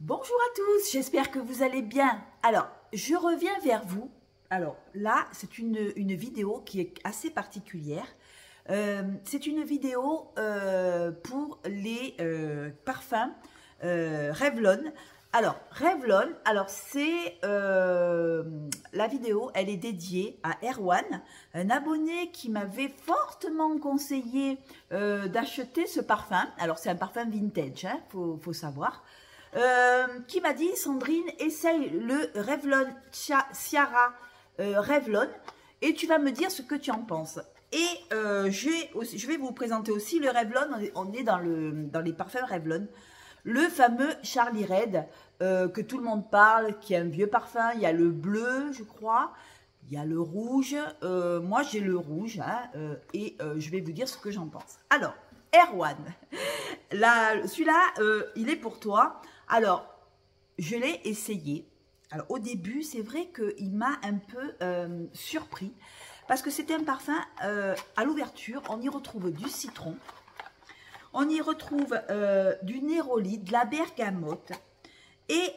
Bonjour à tous, j'espère que vous allez bien. Alors, je reviens vers vous. Alors là, c'est une vidéo qui est assez particulière. C'est une vidéo pour les parfums Revlon. Alors, Revlon, c'est la vidéo, elle est dédiée à Erwan, un abonné qui m'avait fortement conseillé d'acheter ce parfum. Alors, c'est un parfum vintage, hein, faut savoir. Qui m'a dit: Sandrine, essaye le Revlon Ciara Revlon et tu vas me dire ce que tu en penses. Et je vais vous présenter aussi le Revlon. On est dans les parfums Revlon, le fameux Charlie Red que tout le monde parle, qui est un vieux parfum. Il y a le bleu, je crois, il y a le rouge. Moi j'ai le rouge, hein, et je vais vous dire ce que j'en pense. Alors, Erwan, celui-là, il est pour toi. Alors, je l'ai essayé. Alors, au début, c'est vrai qu'il m'a un peu surpris. Parce que c'était un parfum, à l'ouverture, on y retrouve du citron. On y retrouve du néroli, de la bergamote et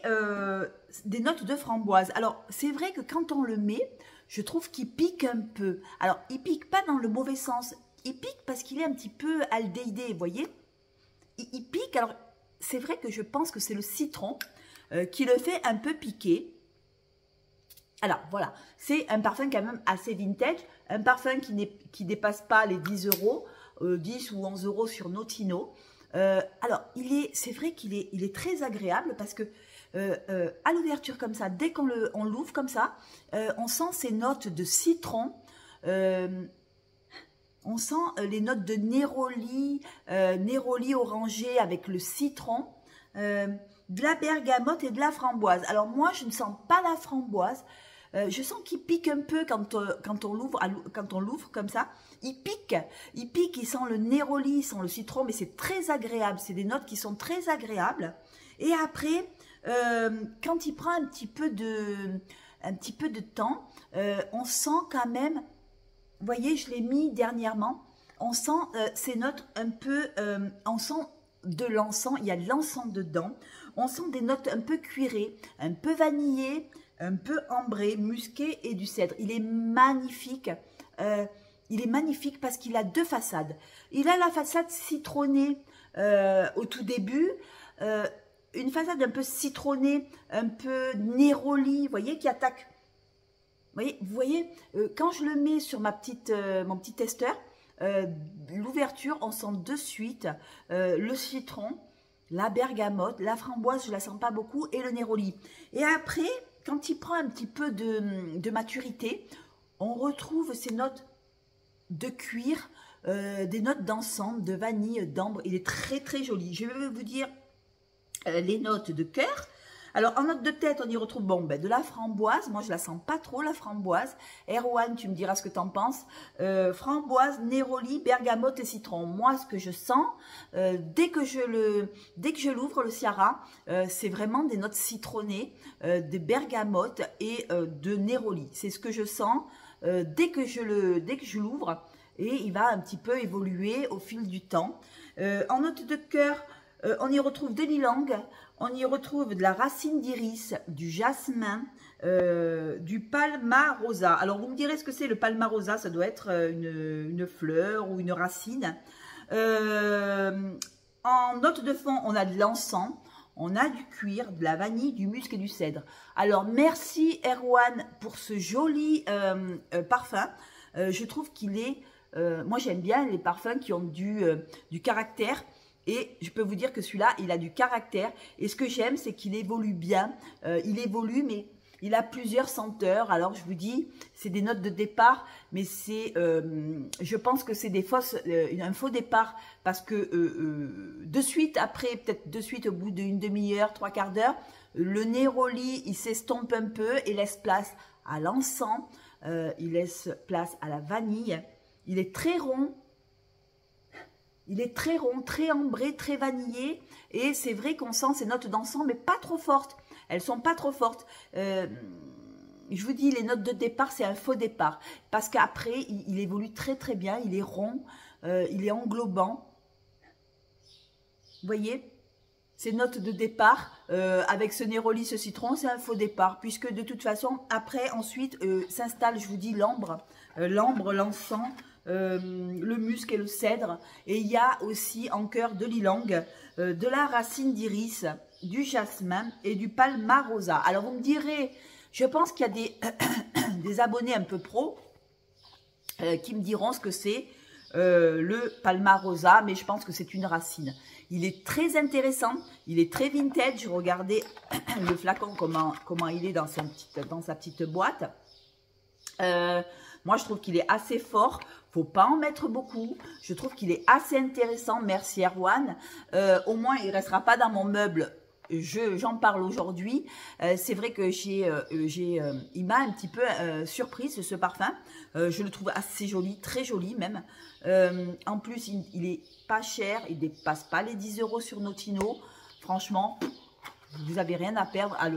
des notes de framboise. Alors, c'est vrai que quand on le met, je trouve qu'il pique un peu. Alors, il pique pas dans le mauvais sens. Il pique parce qu'il est un petit peu aldéhyde, vous voyez. Il pique. Alors, c'est vrai que je pense que c'est le citron qui le fait un peu piquer. Alors, voilà. C'est un parfum quand même assez vintage. Un parfum qui dépasse pas les 10 euros, 10 ou 11 euros sur Notino. Alors, c'est vrai qu'il est très agréable parce que à l'ouverture comme ça, dès qu'on l'ouvre comme ça, on sent ces notes de citron. On sent les notes de néroli, néroli orangé avec le citron, de la bergamote et de la framboise. Alors moi, je ne sens pas la framboise. Je sens qu'il pique un peu quand on l'ouvre comme ça. Il pique, il sent le néroli, il sent le citron, mais c'est très agréable. C'est des notes qui sont très agréables. Et après, quand il prend un petit peu de temps, on sent quand même. Vous voyez, je l'ai mis dernièrement. On sent ces notes un peu, on sent de l'encens, il y a de l'encens dedans. On sent des notes un peu cuirées, un peu vanillées, un peu ambrées, musquées et du cèdre. Il est magnifique. Il est magnifique parce qu'il a deux façades. Il a la façade citronnée au tout début, une façade un peu citronnée, un peu néroli, vous voyez, qui attaque. Vous voyez, quand je le mets sur mon petit testeur, l'ouverture, on sent de suite le citron, la bergamote, la framboise, je ne la sens pas beaucoup, et le néroli. Et après, quand il prend un petit peu de maturité, on retrouve ces notes de cuir, des notes d'encens, de vanille, d'ambre. Il est très très joli. Je vais vous dire les notes de cœur. Alors, en note de tête, on y retrouve de la framboise. Moi, je la sens pas trop, la framboise. Erwan, tu me diras ce que tu en penses. Framboise, néroli, bergamote et citron. Moi, ce que je sens, dès que je l'ouvre, le Ciara, c'est vraiment des notes citronnées, de bergamote et de néroli. C'est ce que je sens dès que je l'ouvre. Et il va un petit peu évoluer au fil du temps. En note de cœur, on y retrouve de l'ilang, on y retrouve de la racine d'iris, du jasmin, du palmarosa. Alors, vous me direz ce que c'est le palmarosa, ça doit être une fleur ou une racine. En note de fond, on a de l'encens, on a du cuir, de la vanille, du musc et du cèdre. Alors, merci Erwan pour ce joli parfum. Je trouve qu'il est... moi, j'aime bien les parfums qui ont du caractère. Et je peux vous dire que celui-là, il a du caractère. Et ce que j'aime, c'est qu'il évolue bien. Il évolue, mais il a plusieurs senteurs. Alors, je vous dis, c'est des notes de départ, mais c'est, je pense que c'est un faux départ. Parce que de suite, après, peut-être de suite, au bout d'une demi-heure, trois quarts d'heure, le néroli, il s'estompe un peu et laisse place à l'encens. Il laisse place à la vanille. Il est très rond. Il est très rond, très ambré, très vanillé. Et c'est vrai qu'on sent ces notes d'encens, mais pas trop fortes. Elles sont pas trop fortes. Je vous dis, les notes de départ, c'est un faux départ. Parce qu'après, il évolue très très bien. Il est rond, il est englobant. Vous voyez? ces notes de départ, avec ce Neroli, ce citron, c'est un faux départ, puisque de toute façon, après, ensuite, s'installe, je vous dis, l'ambre, l'encens, le musc et le cèdre. Et il y a aussi en cœur de l'ylang, de la racine d'iris, du jasmin et du palmarosa. Alors, vous me direz, je pense qu'il y a des abonnés un peu pros qui me diront ce que c'est le palmarosa, mais je pense que c'est une racine. Il est très intéressant, il est très vintage. Regardez le flacon, comment il est dans sa petite boîte. Moi, je trouve qu'il est assez fort. Faut pas en mettre beaucoup. Je trouve qu'il est assez intéressant. Merci Erwan. Au moins, il restera pas dans mon meuble. J'en parle aujourd'hui. C'est vrai que il m'a un petit peu surprise ce parfum. Je le trouve assez joli, très joli même. En plus, il est pas cher. Il dépasse pas les 10 € sur Notino. Franchement, vous n'avez rien à perdre à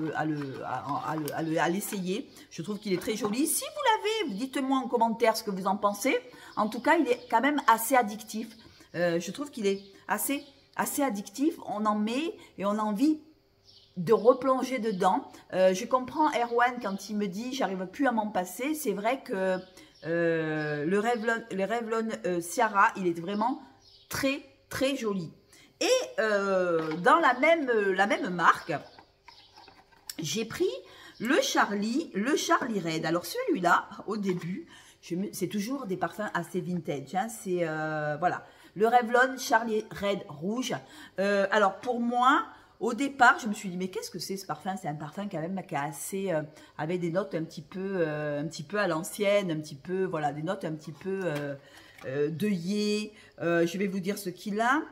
l'essayer. Je trouve qu'il est très joli. Si vous l'avez, dites-moi en commentaire ce que vous en pensez. En tout cas, il est quand même assez addictif. Je trouve qu'il est assez addictif. On en met et on a envie de replonger dedans. Je comprends Erwan quand il me dit j'arrive plus à m'en passer. C'est vrai que le Revlon Ciara, il est vraiment très très joli. Et dans la même marque, j'ai pris le Charlie Red. Alors celui-là, au début, c'est toujours des parfums assez vintage. Hein, c'est voilà, le Revlon Charlie Red rouge. Alors pour moi, au départ, je me suis dit mais qu'est-ce que c'est ce parfum? C'est un parfum quand même qui a assez, avec des notes un petit peu à l'ancienne, un petit peu voilà, des notes un petit peu deuillées. Je vais vous dire ce qu'il a.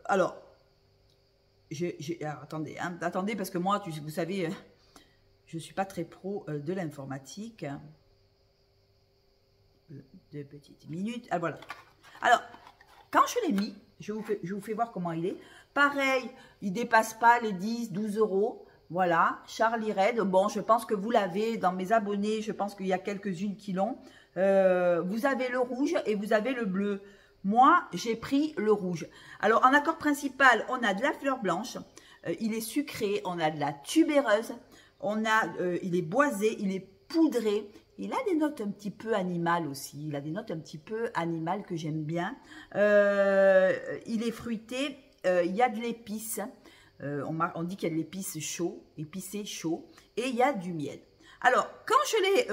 Alors, attendez, hein, attendez, parce que moi, vous savez, je ne suis pas très pro de l'informatique. 2 petites minutes. Ah, voilà. Alors, quand je l'ai mis, je vous fais voir comment il est. Pareil, il ne dépasse pas les 10, 12 €. Voilà, Charlie Red. Bon, je pense que vous l'avez dans mes abonnés. Je pense qu'il y a quelques-unes qui l'ont. Vous avez le rouge et vous avez le bleu. Moi, j'ai pris le rouge. Alors, en accord principal, on a de la fleur blanche. Il est sucré. On a de la tubéreuse. Il est boisé. Il est poudré. Il a des notes un petit peu animales aussi. Il a des notes un petit peu animales que j'aime bien. Il est fruité. Il y a de l'épice. On dit qu'il y a de l'épice chaud, épicé chaud. Et il y a du miel. Alors, quand je l'ai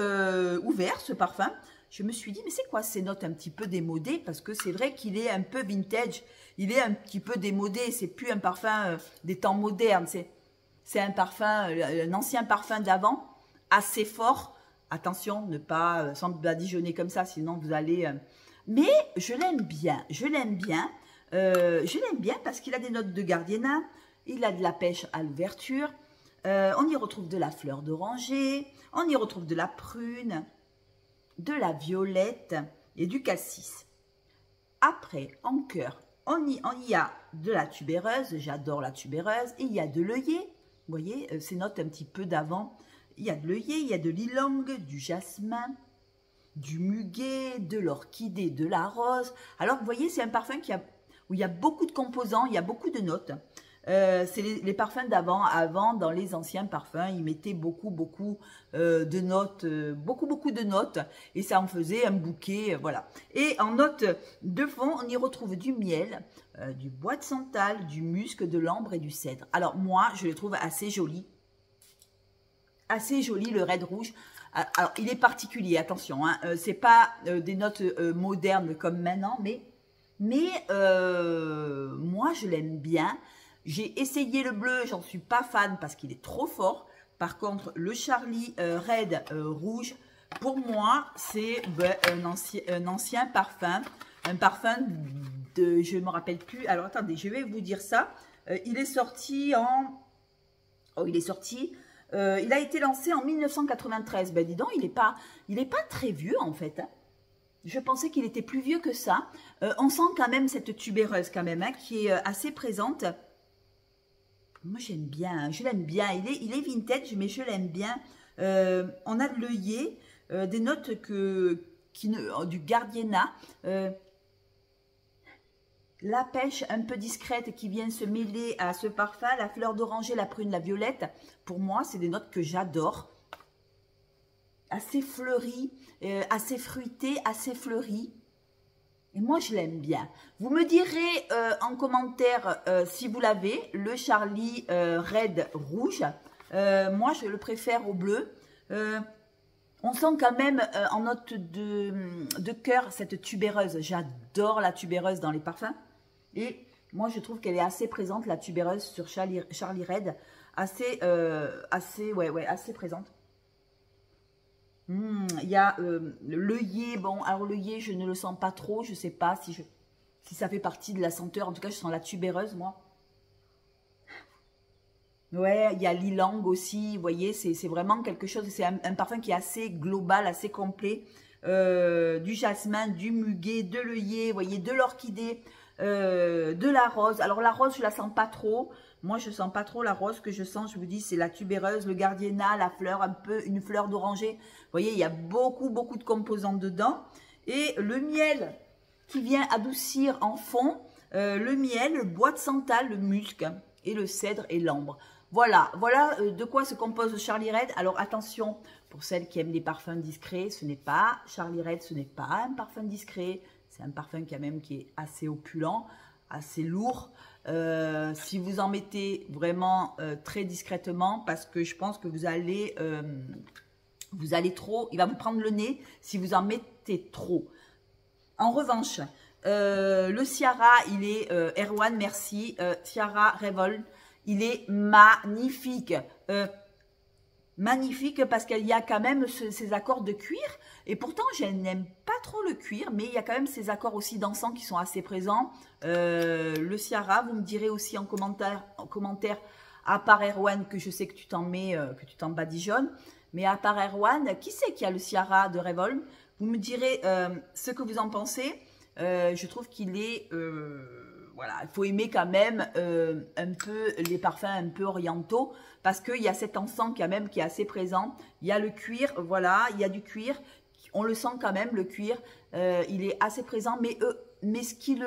ouvert, ce parfum, je me suis dit, mais c'est quoi ces notes un petit peu démodées? Parce que c'est vrai qu'il est un peu vintage. Il est un petit peu démodé. C'est plus un parfum des temps modernes. C'est un parfum, un ancien parfum d'avant, assez fort. Attention, ne pas sans badigeonner comme ça, sinon vous allez... Mais je l'aime bien. Je l'aime bien. Je l'aime bien parce qu'il a des notes de gardena. Il a de la pêche à l'ouverture. On y retrouve de la fleur d'oranger. On y retrouve de la prune, de la violette et du cassis. Après, en cœur, on y a de la tubéreuse. J'adore la tubéreuse. Et il y a de l'œillet. Vous voyez, ces notes un petit peu d'avant. Il y a de l'œillet, il y a de l'ylang, du jasmin, du muguet, de l'orchidée, de la rose. Alors, vous voyez, c'est un parfum où il y a beaucoup de composants, il y a beaucoup de notes. C'est les parfums d'avant. Avant, dans les anciens parfums, ils mettaient beaucoup de notes, beaucoup de notes, et ça en faisait un bouquet, voilà. Et en note de fond, on y retrouve du miel, du bois de santal, du musc, de l'ambre et du cèdre. Alors moi, je le trouve assez joli le Red rouge. Alors il est particulier, attention, hein, c'est pas des notes modernes comme maintenant, mais moi je l'aime bien. J'ai essayé le bleu, j'en suis pas fan parce qu'il est trop fort. Par contre, le Charlie Red rouge, pour moi, c'est un ancien parfum. Un parfum de, je ne me rappelle plus. Alors, attendez, je vais vous dire ça. Il est sorti en... Oh, il est sorti... il a été lancé en 1993. Ben, dis donc, il n'est pas très vieux, en fait. Hein. Je pensais qu'il était plus vieux que ça. On sent quand même cette tubéreuse, quand même, hein, qui est assez présente. Moi, j'aime bien, hein, je l'aime bien. Il est vintage, mais je l'aime bien. On a de l'œillet, des notes du gardena. la pêche un peu discrète qui vient se mêler à ce parfum, la fleur d'oranger, la prune, la violette. Pour moi, c'est des notes que j'adore. Assez fleuries, assez fruitées, assez fleuries. Et moi, je l'aime bien. Vous me direz en commentaire si vous l'avez, le Charlie Red rouge. Moi, je le préfère au bleu. On sent quand même en note de cœur cette tubéreuse. J'adore la tubéreuse dans les parfums. Et moi, je trouve qu'elle est assez présente, la tubéreuse sur Charlie Red. Assez présente. Il y a l'œillet. Bon, alors l'œillet, je ne le sens pas trop. Je ne sais pas si ça fait partie de la senteur. En tout cas, je sens la tubéreuse, moi. Ouais, il y a l'ilang aussi, vous voyez, c'est vraiment quelque chose, c'est un parfum qui est assez global, assez complet. Du jasmin, du muguet, de l'œillet, vous voyez, de l'orchidée, de la rose. Alors la rose, je la sens pas trop. Moi, je sens pas trop la rose. Ce que je sens, je vous dis, c'est la tubéreuse, le gardénia, la fleur, un peu, une fleur d'oranger. Vous voyez, il y a beaucoup de composants dedans. Et le miel qui vient adoucir en fond, le miel, le bois de santal, le musc et le cèdre et l'ambre. Voilà de quoi se compose Charlie Red. Alors attention, pour celles qui aiment les parfums discrets, ce n'est pas Charlie Red, ce n'est pas un parfum discret. C'est un parfum quand même qui est assez opulent, assez lourd. Si vous en mettez vraiment très discrètement, parce que je pense que vous allez trop, il va vous prendre le nez si vous en mettez trop. En revanche, le Ciara, il est Erwan, merci, Ciara Revol. Il est magnifique. Magnifique parce qu'il y a quand même ces accords de cuir. Et pourtant, je n'aime pas trop le cuir, mais il y a quand même ces accords aussi d'encens qui sont assez présents. Le Ciara, vous me direz aussi en commentaire à part Erwan, que je sais que tu t'en mets, que tu t'en badigeonnes. Mais à part Erwan, qui c'est qui a le Ciara de Revol? Vous me direz ce que vous en pensez. Je trouve qu'il est... voilà, il faut aimer quand même un peu les parfums un peu orientaux parce qu'il y a cet encens quand même qui est assez présent. Il y a le cuir, voilà, il y a du cuir. On le sent quand même, le cuir, il est assez présent. Mais ce qui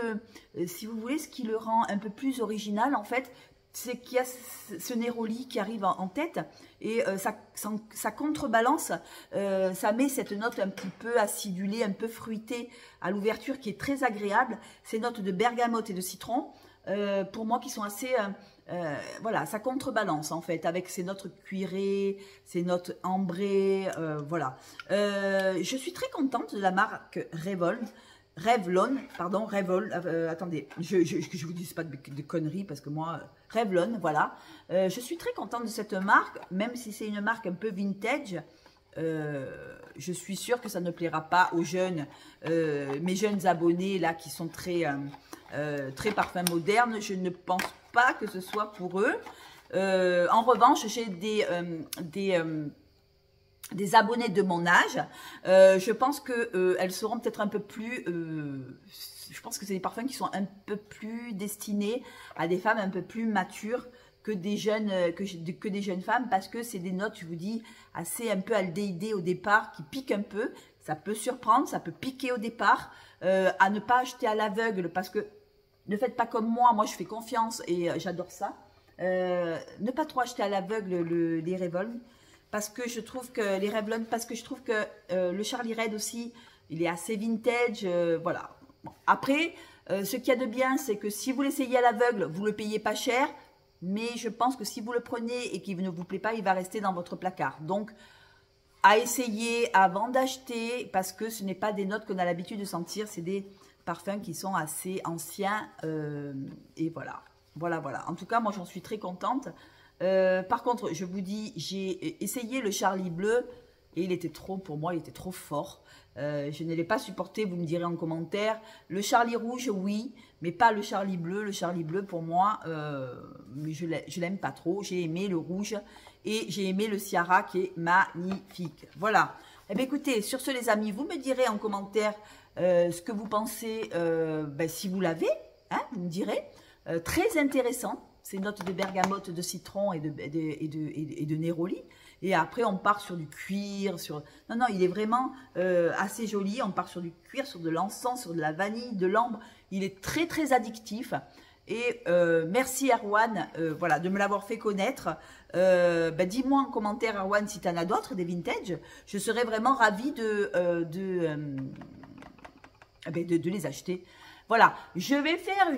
si vous voulez, ce qui le rend un peu plus original en fait, c'est qu'il y a ce néroli qui arrive en tête et ça contrebalance, ça met cette note un petit peu acidulée, un peu fruitée à l'ouverture qui est très agréable. Ces notes de bergamote et de citron, pour moi qui sont assez, voilà, ça contrebalance en fait avec ces notes cuirées, ces notes ambrées, voilà. Je suis très contente de la marque Revlon, pardon, Revlon, attendez, je vous dise pas de conneries parce que moi, Revlon, voilà. Je suis très contente de cette marque, même si c'est une marque un peu vintage. Je suis sûre que ça ne plaira pas aux jeunes, mes jeunes abonnés là qui sont très parfums modernes. Je ne pense pas que ce soit pour eux. En revanche, j'ai des abonnés de mon âge, je pense qu'elles seront peut-être un peu plus, je pense que c'est des parfums qui sont un peu plus destinés à des femmes un peu plus matures que des jeunes, que des jeunes femmes, parce que c'est des notes, je vous dis, assez un peu aldéhyde au départ, qui piquent un peu. Ça peut surprendre, ça peut piquer au départ, à ne pas acheter à l'aveugle, parce que ne faites pas comme moi je fais confiance et j'adore ça. Ne pas trop acheter à l'aveugle les Revlon. Parce que je trouve que les Revlon, parce que je trouve que le Charlie Red aussi, il est assez vintage, voilà. Bon. Après, ce qu'il y a de bien, c'est que si vous l'essayez à l'aveugle, vous le payez pas cher, mais je pense que si vous le prenez et qu'il ne vous plaît pas, il va rester dans votre placard. Donc, à essayer avant d'acheter, parce que ce n'est pas des notes qu'on a l'habitude de sentir, c'est des parfums qui sont assez anciens, et voilà. Voilà. En tout cas, moi, j'en suis très contente. Par contre, je vous dis, j'ai essayé le Charlie bleu et il était trop, pour moi, il était trop fort. Je ne l'ai pas supporté, vous me direz en commentaire. Le Charlie rouge, oui, mais pas le Charlie bleu. Le Charlie bleu, pour moi, je l'aime pas trop. J'ai aimé le rouge et j'ai aimé le Ciara qui est magnifique. Voilà. Eh bien, écoutez, sur ce, les amis, vous me direz en commentaire ce que vous pensez, si vous l'avez, hein, vous me direz. Très intéressant. Ces notes de bergamote, de citron et de néroli. Et après, on part sur du cuir. Non, il est vraiment assez joli. On part sur du cuir, sur de l'encens, sur de la vanille, de l'ambre. Il est très, très addictif. Et merci Erwan, voilà, de me l'avoir fait connaître. Dis-moi en commentaire, Erwan, si tu en as d'autres, des vintage. Je serais vraiment ravie de les acheter. Voilà, je vais faire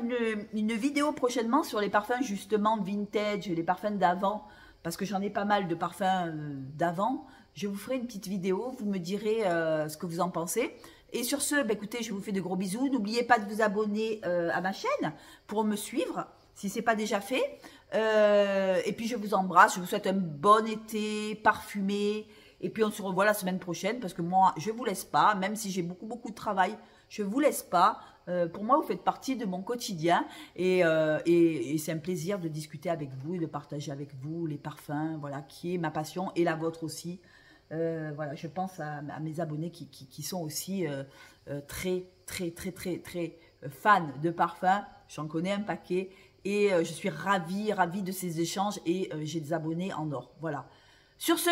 une vidéo prochainement sur les parfums justement vintage, les parfums d'avant, parce que j'en ai pas mal de parfums d'avant. Je vous ferai une petite vidéo, vous me direz ce que vous en pensez. Et sur ce, écoutez, je vous fais de gros bisous. N'oubliez pas de vous abonner à ma chaîne pour me suivre, si ce n'est pas déjà fait. Et puis, je vous embrasse. Je vous souhaite un bon été parfumé. Et puis, on se revoit la semaine prochaine parce que moi, je ne vous laisse pas. Même si j'ai beaucoup, beaucoup de travail, je ne vous laisse pas. Pour moi, vous faites partie de mon quotidien. Et c'est un plaisir de discuter avec vous et de partager avec vous les parfums, voilà, qui est ma passion et la vôtre aussi. Voilà, je pense à mes abonnés qui sont aussi très fans de parfums. J'en connais un paquet et je suis ravie de ces échanges et j'ai des abonnés en or. Voilà. Sur ce,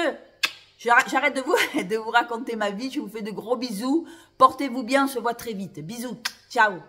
j'arrête de vous raconter ma vie. Je vous fais de gros bisous. Portez-vous bien, on se voit très vite. Bisous. Ciao.